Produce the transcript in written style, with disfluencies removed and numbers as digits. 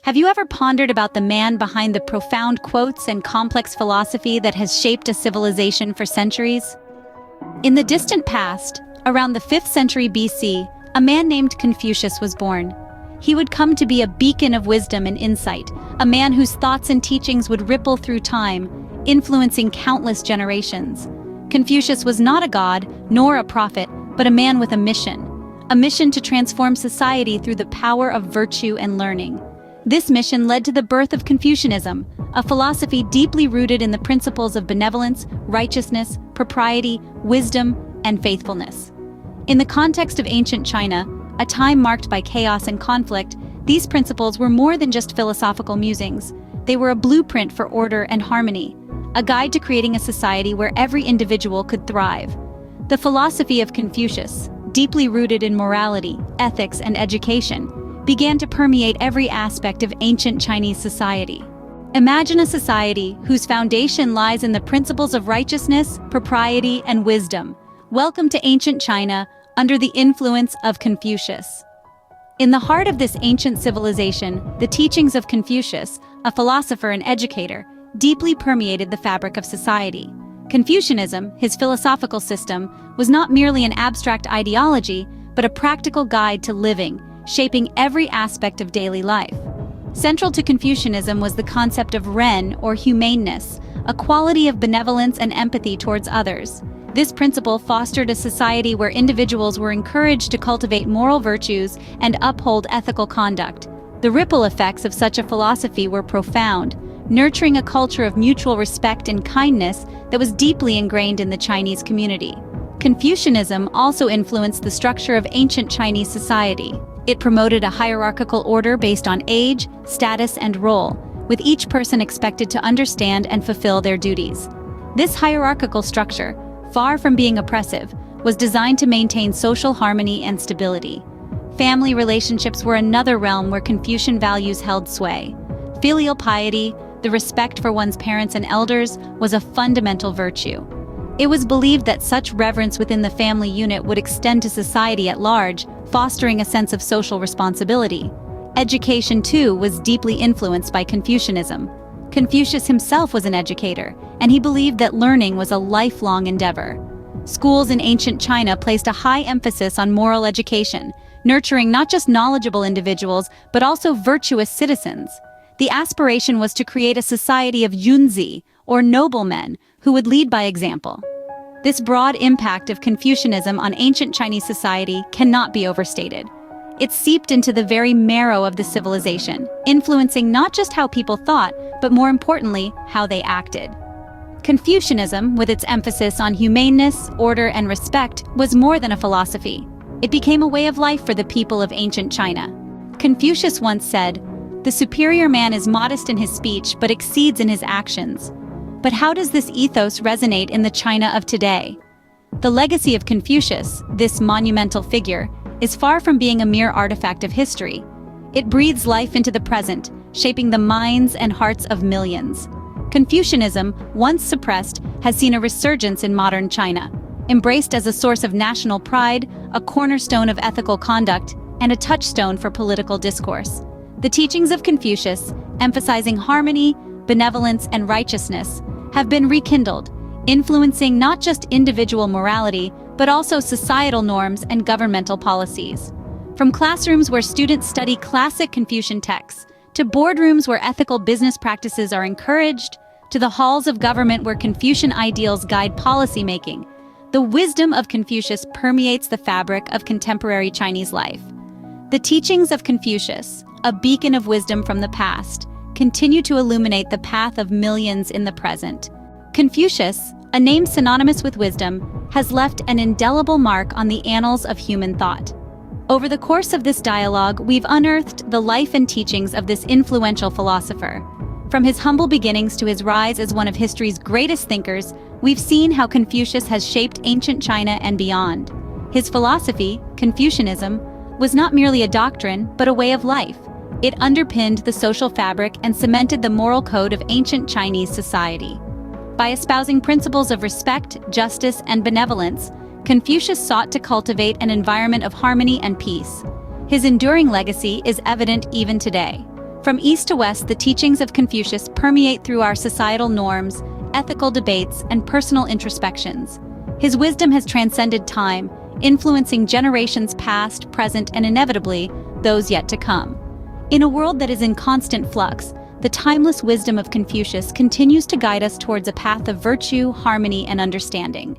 Have you ever pondered about the man behind the profound quotes and complex philosophy that has shaped a civilization for centuries? In the distant past, around the 5th century BC, a man named Confucius was born. He would come to be a beacon of wisdom and insight, a man whose thoughts and teachings would ripple through time, influencing countless generations. Confucius was not a god, nor a prophet, but a man with a mission to transform society through the power of virtue and learning. This mission led to the birth of Confucianism, a philosophy deeply rooted in the principles of benevolence, righteousness, propriety, wisdom, and faithfulness. In the context of ancient China, a time marked by chaos and conflict, these principles were more than just philosophical musings. They were a blueprint for order and harmony, a guide to creating a society where every individual could thrive. The philosophy of Confucius, deeply rooted in morality, ethics, and education, began to permeate every aspect of ancient Chinese society. Imagine a society whose foundation lies in the principles of righteousness, propriety, and wisdom. Welcome to ancient China, under the influence of Confucius. In the heart of this ancient civilization, the teachings of Confucius, a philosopher and educator, deeply permeated the fabric of society. Confucianism, his philosophical system, was not merely an abstract ideology, but a practical guide to living, shaping every aspect of daily life. Central to Confucianism was the concept of ren, or humaneness, a quality of benevolence and empathy towards others. This principle fostered a society where individuals were encouraged to cultivate moral virtues and uphold ethical conduct. The ripple effects of such a philosophy were profound, nurturing a culture of mutual respect and kindness that was deeply ingrained in the Chinese community. Confucianism also influenced the structure of ancient Chinese society. It promoted a hierarchical order based on age, status, and role, with each person expected to understand and fulfill their duties. This hierarchical structure, far from being oppressive, was designed to maintain social harmony and stability. Family relationships were another realm where Confucian values held sway. Filial piety, the respect for one's parents and elders, was a fundamental virtue. It was believed that such reverence within the family unit would extend to society at large, fostering a sense of social responsibility. Education, too, was deeply influenced by Confucianism. Confucius himself was an educator, and he believed that learning was a lifelong endeavor. Schools in ancient China placed a high emphasis on moral education, nurturing not just knowledgeable individuals, but also virtuous citizens. The aspiration was to create a society of yunzi, or noblemen, who would lead by example. This broad impact of Confucianism on ancient Chinese society cannot be overstated. It seeped into the very marrow of the civilization, influencing not just how people thought, but more importantly, how they acted. Confucianism, with its emphasis on humaneness, order, and respect, was more than a philosophy. It became a way of life for the people of ancient China. Confucius once said, "The superior man is modest in his speech, but exceeds in his actions." But how does this ethos resonate in the China of today? The legacy of Confucius, this monumental figure, is far from being a mere artifact of history. It breathes life into the present, shaping the minds and hearts of millions. Confucianism, once suppressed, has seen a resurgence in modern China. Embraced as a source of national pride, a cornerstone of ethical conduct, and a touchstone for political discourse. The teachings of Confucius, emphasizing harmony, benevolence, and righteousness, have been rekindled, influencing not just individual morality, but also societal norms and governmental policies. From classrooms where students study classic Confucian texts, to boardrooms where ethical business practices are encouraged, to the halls of government where Confucian ideals guide policymaking, the wisdom of Confucius permeates the fabric of contemporary Chinese life. The teachings of Confucius, a beacon of wisdom from the past, continue to illuminate the path of millions in the present. Confucius, a name synonymous with wisdom, has left an indelible mark on the annals of human thought. Over the course of this dialogue, we've unearthed the life and teachings of this influential philosopher. From his humble beginnings to his rise as one of history's greatest thinkers, we've seen how Confucius has shaped ancient China and beyond. His philosophy, Confucianism, was not merely a doctrine, but a way of life. It underpinned the social fabric and cemented the moral code of ancient Chinese society. By espousing principles of respect, justice, and benevolence, Confucius sought to cultivate an environment of harmony and peace. His enduring legacy is evident even today. From east to west, the teachings of Confucius permeate through our societal norms, ethical debates, and personal introspections. His wisdom has transcended time, influencing generations past, present, and inevitably, those yet to come. In a world that is in constant flux, the timeless wisdom of Confucius continues to guide us towards a path of virtue, harmony, and understanding.